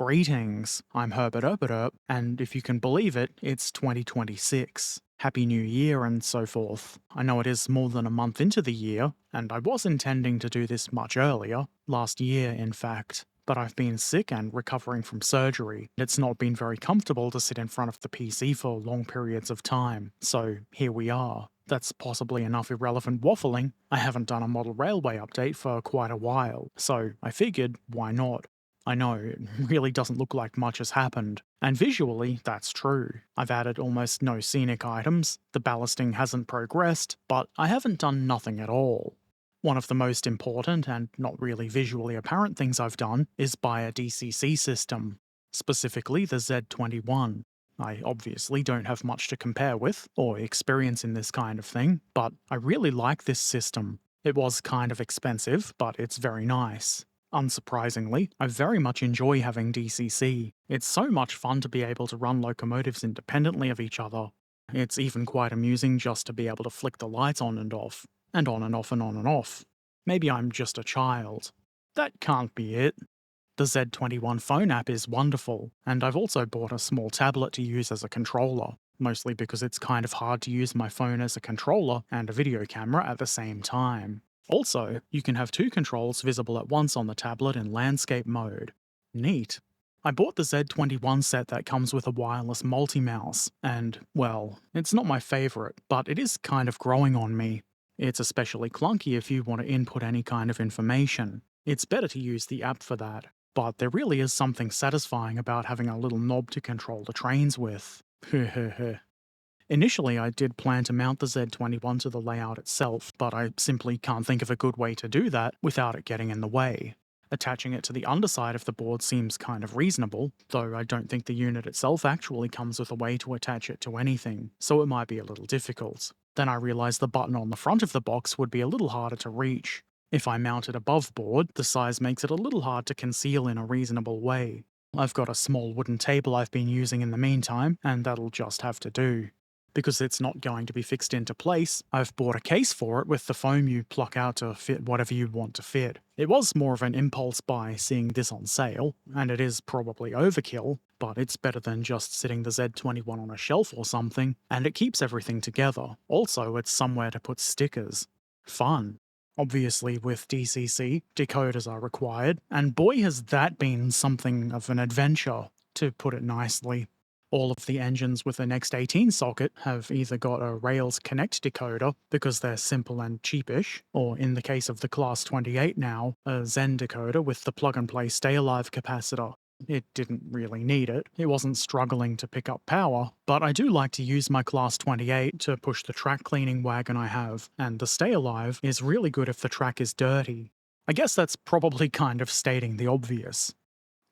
Greetings, I'm Herbert Erpaderp, and if you can believe it, it's 2026. Happy New Year and so forth. I know it is more than a month into the year, and I was intending to do this much earlier, last year in fact, but I've been sick and recovering from surgery. It's not been very comfortable to sit in front of the PC for long periods of time, so here we are. That's possibly enough irrelevant waffling. I haven't done a model railway update for quite a while, so I figured, why not? I know, it really doesn't look like much has happened. And visually, that's true. I've added almost no scenic items, the ballasting hasn't progressed, but I haven't done nothing at all. One of the most important and not really visually apparent things I've done is buy a DCC system, specifically the Z21. I obviously don't have much to compare with or experience in this kind of thing, but I really like this system. It was kind of expensive, but it's very nice. Unsurprisingly, I very much enjoy having DCC. It's so much fun to be able to run locomotives independently of each other. It's even quite amusing just to be able to flick the lights on and off, and on and off and on and off. Maybe I'm just a child. That can't be it. The Z21 phone app is wonderful, and I've also bought a small tablet to use as a controller, mostly because it's kind of hard to use my phone as a controller and a video camera at the same time. Also, you can have two controls visible at once on the tablet in landscape mode. Neat. I bought the Z21 set that comes with a wireless multi-mouse, and, well, it's not my favourite, but it is kind of growing on me. It's especially clunky if you want to input any kind of information. It's better to use the app for that, but there really is something satisfying about having a little knob to control the trains with. Initially, I did plan to mount the Z21 to the layout itself, but I simply can't think of a good way to do that without it getting in the way. Attaching it to the underside of the board seems kind of reasonable, though I don't think the unit itself actually comes with a way to attach it to anything, so it might be a little difficult. Then I realised the button on the front of the box would be a little harder to reach. If I mount it above board, the size makes it a little hard to conceal in a reasonable way. I've got a small wooden table I've been using in the meantime, and that'll just have to do. Because it's not going to be fixed into place, I've bought a case for it with the foam you pluck out to fit whatever you want to fit. It was more of an impulse buy seeing this on sale, and it is probably overkill, but it's better than just sitting the Z21 on a shelf or something, and it keeps everything together. Also, it's somewhere to put stickers. Fun. Obviously, with DCC, decoders are required, and boy has that been something of an adventure, to put it nicely. All of the engines with the Next 18 socket have either got a Rails Connect decoder because they're simple and cheapish, or in the case of the Class 28 now, a Zen decoder with the plug-and-play stay-alive capacitor. It didn't really need it, it wasn't struggling to pick up power, but I do like to use my Class 28 to push the track cleaning wagon I have, and the stay-alive is really good if the track is dirty. I guess that's probably kind of stating the obvious.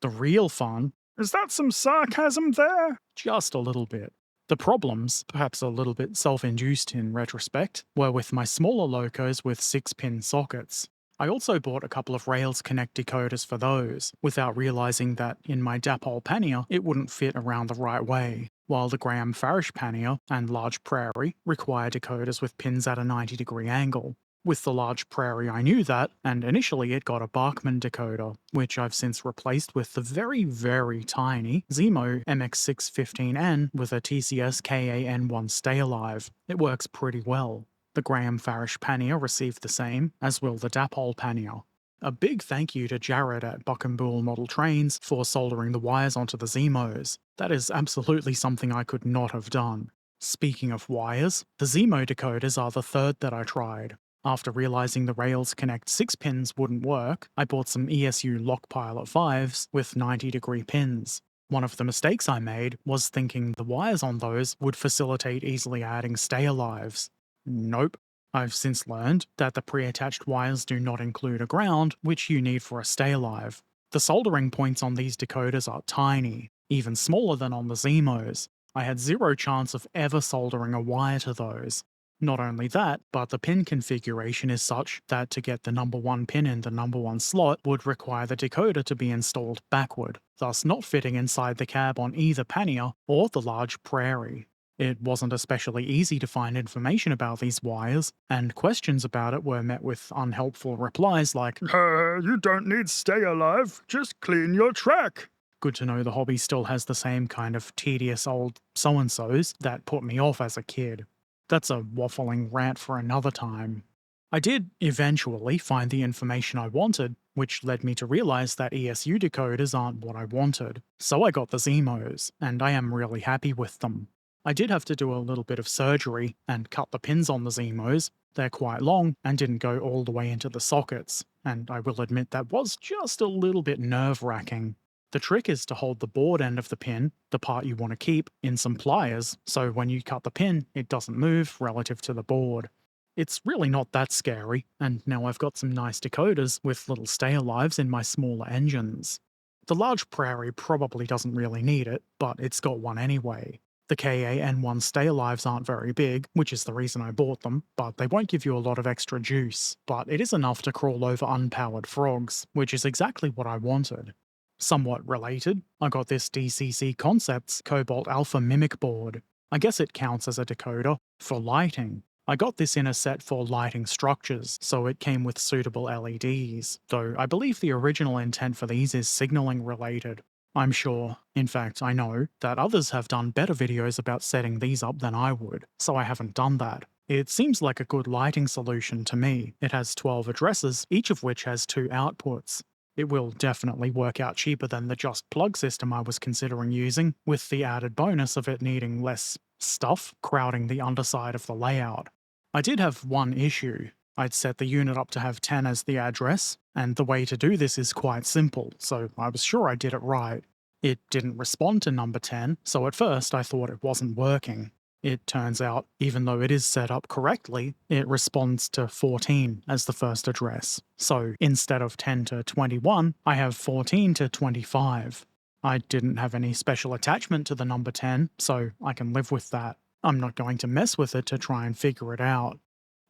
The real fun— is that some sarcasm there? Just a little bit. The problems, perhaps a little bit self-induced in retrospect, were with my smaller locos with 6-pin sockets. I also bought a couple of Rails Connect decoders for those, without realising that in my Dapol pannier it wouldn't fit around the right way, while the Graham Farish pannier and Large Prairie require decoders with pins at a 90-degree angle. With the Large Prairie I knew that, and initially it got a Bachmann decoder, which I've since replaced with the very, very tiny Zemo MX615N with a TCS KAN1 Stay Alive. It works pretty well. The Graham Farish pannier received the same, as will the Dapol pannier. A big thank you to Jared at Buck and Bull Model Trains for soldering the wires onto the Zemos. That is absolutely something I could not have done. Speaking of wires, the Zemo decoders are the third that I tried. After realising the Rails Connect 6 pins wouldn't work, I bought some ESU Lock Pilot 5s with 90-degree pins. One of the mistakes I made was thinking the wires on those would facilitate easily adding stay-alives. Nope. I've since learned that the pre-attached wires do not include a ground, which you need for a stay-alive. The soldering points on these decoders are tiny, even smaller than on the Zemos. I had zero chance of ever soldering a wire to those. Not only that, but the pin configuration is such that to get the number 1 pin in the number 1 slot would require the decoder to be installed backward, thus not fitting inside the cab on either pannier or the Large Prairie. It wasn't especially easy to find information about these wires, and questions about it were met with unhelpful replies like, You don't need stay alive, just clean your track." Good to know the hobby still has the same kind of tedious old so-and-sos that put me off as a kid. That's a waffling rant for another time. I did eventually find the information I wanted, which led me to realize that ESU decoders aren't what I wanted. So I got the Zemos, and I am really happy with them. I did have to do a little bit of surgery and cut the pins on the Zemos. They're quite long and didn't go all the way into the sockets, and I will admit that was just a little bit nerve-wracking. The trick is to hold the board end of the pin, the part you want to keep, in some pliers, so when you cut the pin, it doesn't move relative to the board. It's really not that scary, and now I've got some nice decoders with little stay-alives in my smaller engines. The large Prairie probably doesn't really need it, but it's got one anyway. The KA-N1 stay-alives aren't very big, which is the reason I bought them, but they won't give you a lot of extra juice. But it is enough to crawl over unpowered frogs, which is exactly what I wanted. Somewhat related, I got this DCC Concepts Cobalt Alpha Mimic board. I guess it counts as a decoder for lighting. I got this in a set for lighting structures, so it came with suitable LEDs, though I believe the original intent for these is signaling related. I'm sure, in fact I know, that others have done better videos about setting these up than I would, so I haven't done that. It seems like a good lighting solution to me. It has 12 addresses, each of which has 2 outputs. It will definitely work out cheaper than the just plug system I was considering using, with the added bonus of it needing less stuff crowding the underside of the layout. I did have one issue. I'd set the unit up to have 10 as the address, and the way to do this is quite simple, so I was sure I did it right. It didn't respond to number 10, so at first I thought it wasn't working. It turns out, even though it is set up correctly, it responds to 14 as the first address. So instead of 10 to 21, I have 14 to 25. I didn't have any special attachment to the number 10, so I can live with that. I'm not going to mess with it to try and figure it out.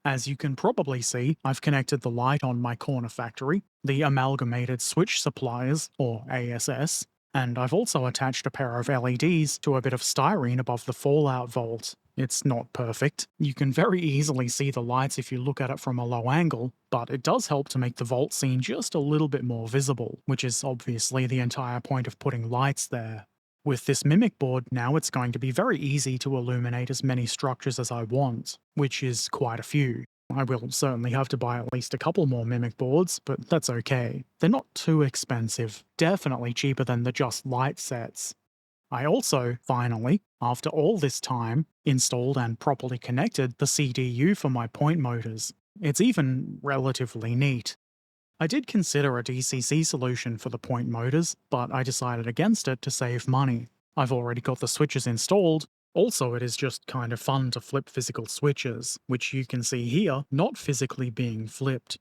As you can probably see, I've connected the light on my corner factory, the Amalgamated Switch Suppliers, or ASS, and I've also attached a pair of LEDs to a bit of styrene above the fallout vault. It's not perfect. You can very easily see the lights if you look at it from a low angle, but it does help to make the vault scene just a little bit more visible, which is obviously the entire point of putting lights there. With this Mimic board, now it's going to be very easy to illuminate as many structures as I want, which is quite a few. I will certainly have to buy at least a couple more Mimic boards, but that's okay. They're not too expensive, definitely cheaper than the Just Light sets. I also, finally, after all this time, installed and properly connected the CDU for my point motors. It's even relatively neat. I did consider a DCC solution for the point motors, but I decided against it to save money. I've already got the switches installed. Also, it is just kind of fun to flip physical switches, which you can see here not physically being flipped.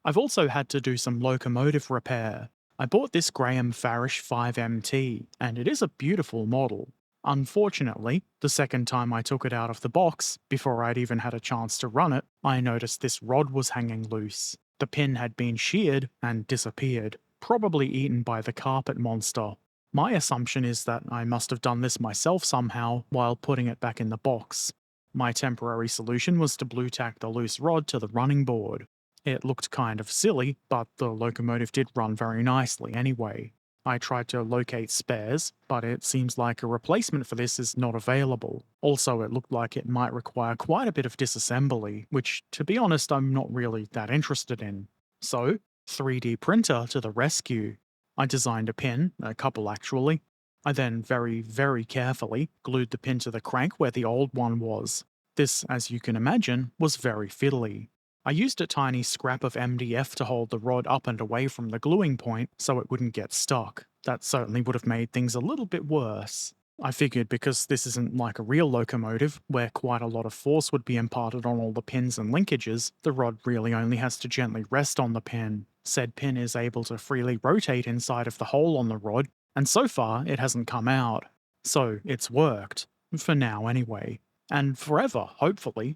I've also had to do some locomotive repair. I bought this Graham Farish 5MT, and it is a beautiful model. Unfortunately, the second time I took it out of the box, before I'd even had a chance to run it, I noticed this rod was hanging loose. The pin had been sheared and disappeared, probably eaten by the carpet monster. My assumption is that I must have done this myself somehow while putting it back in the box. My temporary solution was to blue tack the loose rod to the running board. It looked kind of silly, but the locomotive did run very nicely anyway. I tried to locate spares, but it seems like a replacement for this is not available. Also, it looked like it might require quite a bit of disassembly, which, to be honest, I'm not really that interested in. So, 3D printer to the rescue. I designed a pin, a couple actually. I then very carefully glued the pin to the crank where the old one was. This, as you can imagine, was very fiddly. I used a tiny scrap of MDF to hold the rod up and away from the gluing point so it wouldn't get stuck. That certainly would have made things a little bit worse. I figured because this isn't like a real locomotive, where quite a lot of force would be imparted on all the pins and linkages, the rod really only has to gently rest on the pin. Said pin is able to freely rotate inside of the hole on the rod, and so far it hasn't come out. So it's worked. For now anyway. And forever, hopefully.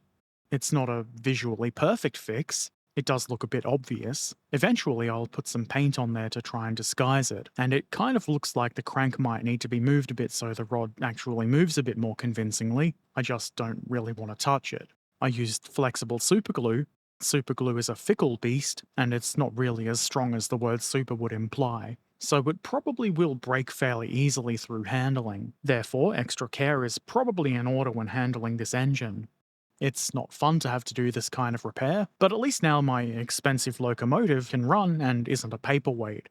It's not a visually perfect fix. It does look a bit obvious. Eventually I'll put some paint on there to try and disguise it, and it kind of looks like the crank might need to be moved a bit so the rod actually moves a bit more convincingly. I just don't really want to touch it. I used flexible superglue. Superglue is a fickle beast, and it's not really as strong as the word super would imply. so it probably will break fairly easily through handling. Therefore, extra care is probably in order when handling this engine. It's not fun to have to do this kind of repair, but at least now my expensive locomotive can run and isn't a paperweight.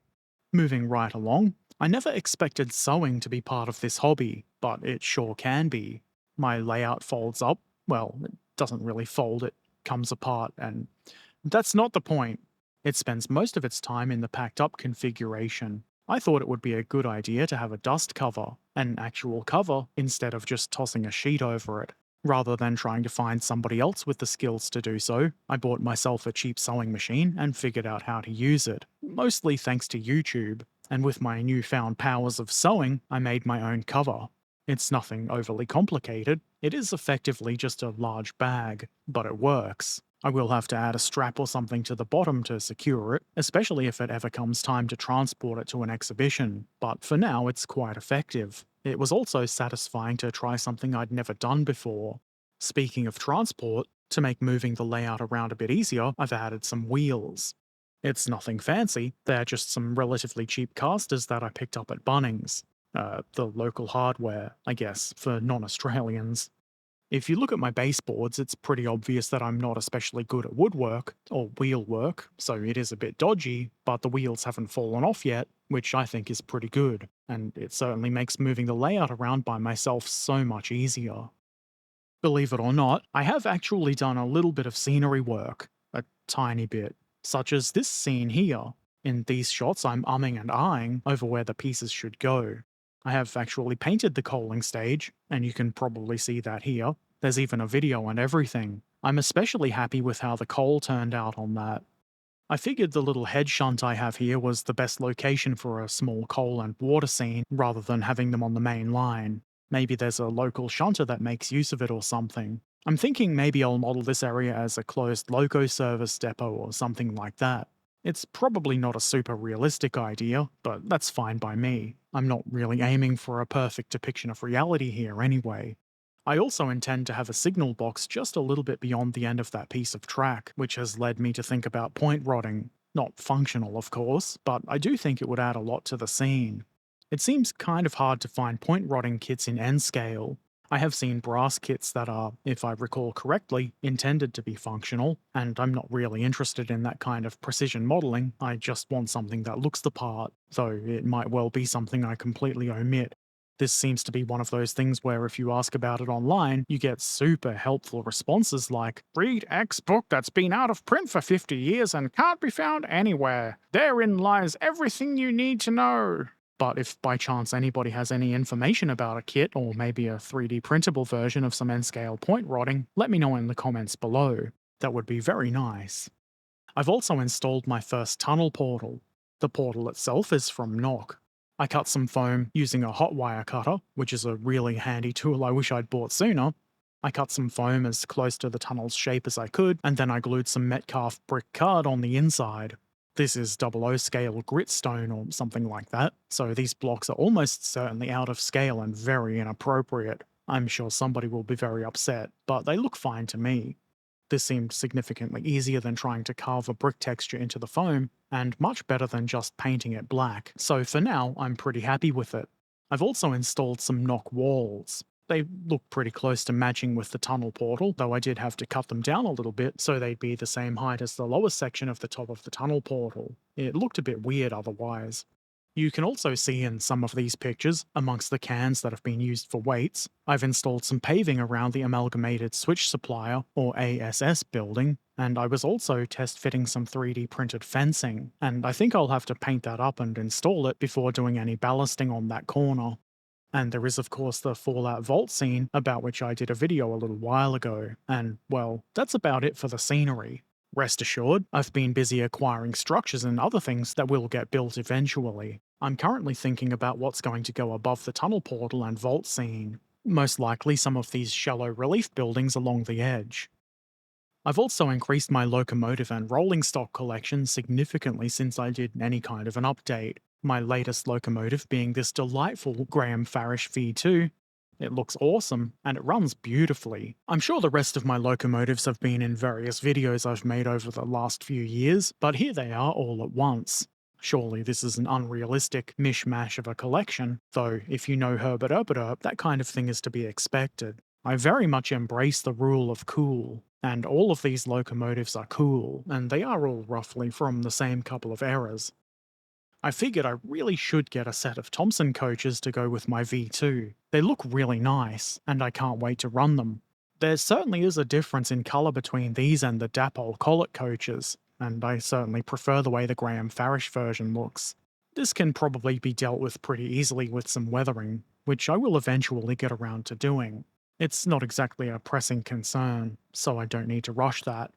Moving right along, I never expected sewing to be part of this hobby, but it sure can be. My layout folds up. Well, it doesn't really fold, it comes apart, and that's not the point. It spends most of its time in the packed up configuration. I thought it would be a good idea to have a dust cover, an actual cover, instead of just tossing a sheet over it. Rather than trying to find somebody else with the skills to do so, I bought myself a cheap sewing machine and figured out how to use it, mostly thanks to YouTube. And with my newfound powers of sewing, I made my own cover. It's nothing overly complicated, it is effectively just a large bag, but it works. I will have to add a strap or something to the bottom to secure it, especially if it ever comes time to transport it to an exhibition, but for now it's quite effective. It was also satisfying to try something I'd never done before. Speaking of transport, to make moving the layout around a bit easier, I've added some wheels. It's nothing fancy, they're just some relatively cheap casters that I picked up at Bunnings. The local hardware, I guess, for non Australians. If you look at my baseboards, it's pretty obvious that I'm not especially good at woodwork or wheel work, so it is a bit dodgy, but the wheels haven't fallen off yet, which I think is pretty good, and it certainly makes moving the layout around by myself so much easier. Believe it or not, I have actually done a little bit of scenery work, a tiny bit, such as this scene here. In these shots, I'm umming and ahhing over where the pieces should go. I have actually painted the coaling stage, and you can probably see that here. There's even a video and everything. I'm especially happy with how the coal turned out on that. I figured the little head shunt I have here was the best location for a small coal and water scene rather than having them on the main line. Maybe there's a local shunter that makes use of it or something. I'm thinking maybe I'll model this area as a closed loco service depot or something like that. It's probably not a super realistic idea, but that's fine by me. I'm not really aiming for a perfect depiction of reality here anyway. I also intend to have a signal box just a little bit beyond the end of that piece of track, which has led me to think about point rodding. Not functional, of course, but I do think it would add a lot to the scene. It seems kind of hard to find point rodding kits in N scale. I have seen brass kits that are, if I recall correctly, intended to be functional, and I'm not really interested in that kind of precision modelling, I just want something that looks the part, though it might well be something I completely omit. This seems to be one of those things where if you ask about it online, you get super helpful responses like, "Read X book that's been out of print for 50 years and can't be found anywhere. Therein lies everything you need to know." But if by chance anybody has any information about a kit, or maybe a 3D printable version of some N-scale point rodding, let me know in the comments below. That would be very nice. I've also installed my first tunnel portal. The portal itself is from Nock. I cut some foam using a hot wire cutter, which is a really handy tool I wish I'd bought sooner. I cut some foam as close to the tunnel's shape as I could, and then I glued some Metcalf brick card on the inside. This is 00 scale grit stone or something like that, so these blocks are almost certainly out of scale and very inappropriate. I'm sure somebody will be very upset, but they look fine to me. This seemed significantly easier than trying to carve a brick texture into the foam, and much better than just painting it black, so for now I'm pretty happy with it. I've also installed some Nock walls. They look pretty close to matching with the tunnel portal, though I did have to cut them down a little bit so they'd be the same height as the lower section of the top of the tunnel portal. It looked a bit weird otherwise. You can also see in some of these pictures, amongst the cans that have been used for weights, I've installed some paving around the Amalgamated Switch Supplier, or ASS building, and I was also test fitting some 3D printed fencing, and I think I'll have to paint that up and install it before doing any ballasting on that corner. And there is of course the Fallout Vault scene, about which I did a video a little while ago, and well, that's about it for the scenery. Rest assured, I've been busy acquiring structures and other things that will get built eventually. I'm currently thinking about what's going to go above the tunnel portal and vault scene. Most likely some of these shallow relief buildings along the edge. I've also increased my locomotive and rolling stock collection significantly since I did any kind of an update. My latest locomotive being this delightful Graham Farish V2. It looks awesome, and it runs beautifully. I'm sure the rest of my locomotives have been in various videos I've made over the last few years, but here they are all at once. Surely this is an unrealistic mishmash of a collection, though if you know Herbert Erpaderp, that kind of thing is to be expected. I very much embrace the rule of cool, and all of these locomotives are cool, and they are all roughly from the same couple of eras. I figured I really should get a set of Thompson coaches to go with my V2. They look really nice, and I can't wait to run them. There certainly is a difference in colour between these and the Dapol Collet coaches, and I certainly prefer the way the Graham Farish version looks. This can probably be dealt with pretty easily with some weathering, which I will eventually get around to doing. It's not exactly a pressing concern, so I don't need to rush that.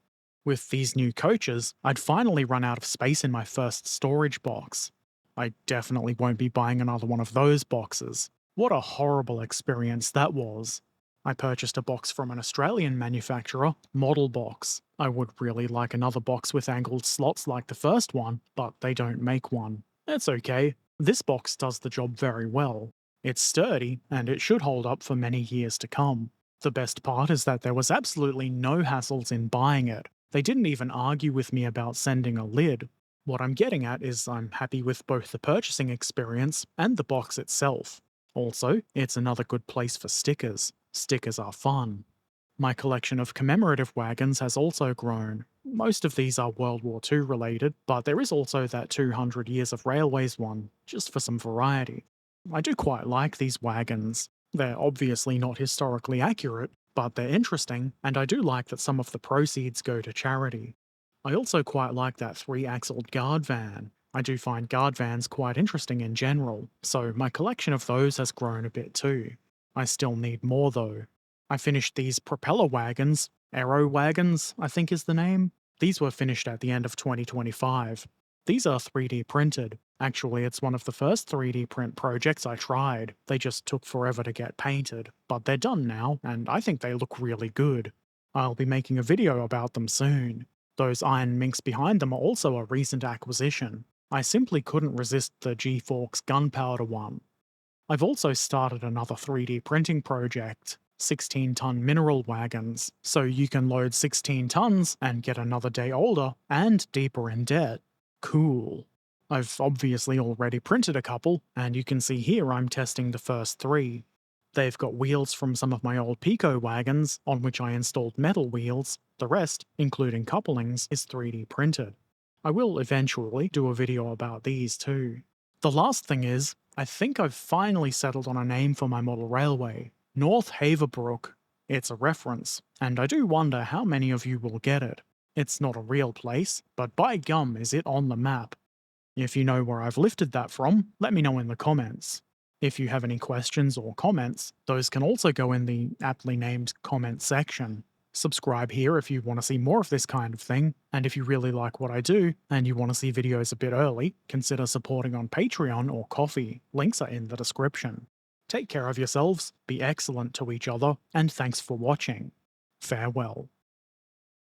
With these new coaches, I'd finally run out of space in my first storage box. I definitely won't be buying another one of those boxes. What a horrible experience that was. I purchased a box from an Australian manufacturer, Model Box. I would really like another box with angled slots like the first one, but they don't make one. It's okay. This box does the job very well. It's sturdy, and it should hold up for many years to come. The best part is that there was absolutely no hassles in buying it. They didn't even argue with me about sending a lid. What I'm getting at is I'm happy with both the purchasing experience and the box itself. Also, it's another good place for stickers. Stickers are fun. My collection of commemorative wagons has also grown. Most of these are World War II related, but there is also that 200 Years of Railways one, just for some variety. I do quite like these wagons. They're obviously not historically accurate, but they're interesting, and I do like that some of the proceeds go to charity. I also quite like that 3-axled guard van. I do find guard vans quite interesting in general, so my collection of those has grown a bit too. I still need more though. I finished these propeller wagons, Aero Wagons, I think is the name. These were finished at the end of 2025. These are 3D printed. Actually, it's one of the first 3D print projects I tried. They just took forever to get painted, but they're done now, and I think they look really good. I'll be making a video about them soon. Those iron minks behind them are also a recent acquisition. I simply couldn't resist the G-Forks gunpowder one. I've also started another 3D printing project, 16-ton mineral wagons, so you can load 16 tons and get another day older and deeper in debt. Cool. I've obviously already printed a couple, and you can see here I'm testing the first 3. They've got wheels from some of my old Pico wagons, on which I installed metal wheels. The rest, including couplings, is 3D printed. I will eventually do a video about these too. The last thing is, I think I've finally settled on a name for my model railway. North Haverbrook. It's a reference, and I do wonder how many of you will get it. It's not a real place, but by gum is it on the map. If you know where I've lifted that from, let me know in the comments. If you have any questions or comments, those can also go in the aptly named comment section. Subscribe here if you want to see more of this kind of thing, and if you really like what I do, and you want to see videos a bit early, consider supporting on Patreon or Ko-fi. Links are in the description. Take care of yourselves, be excellent to each other, and thanks for watching. Farewell.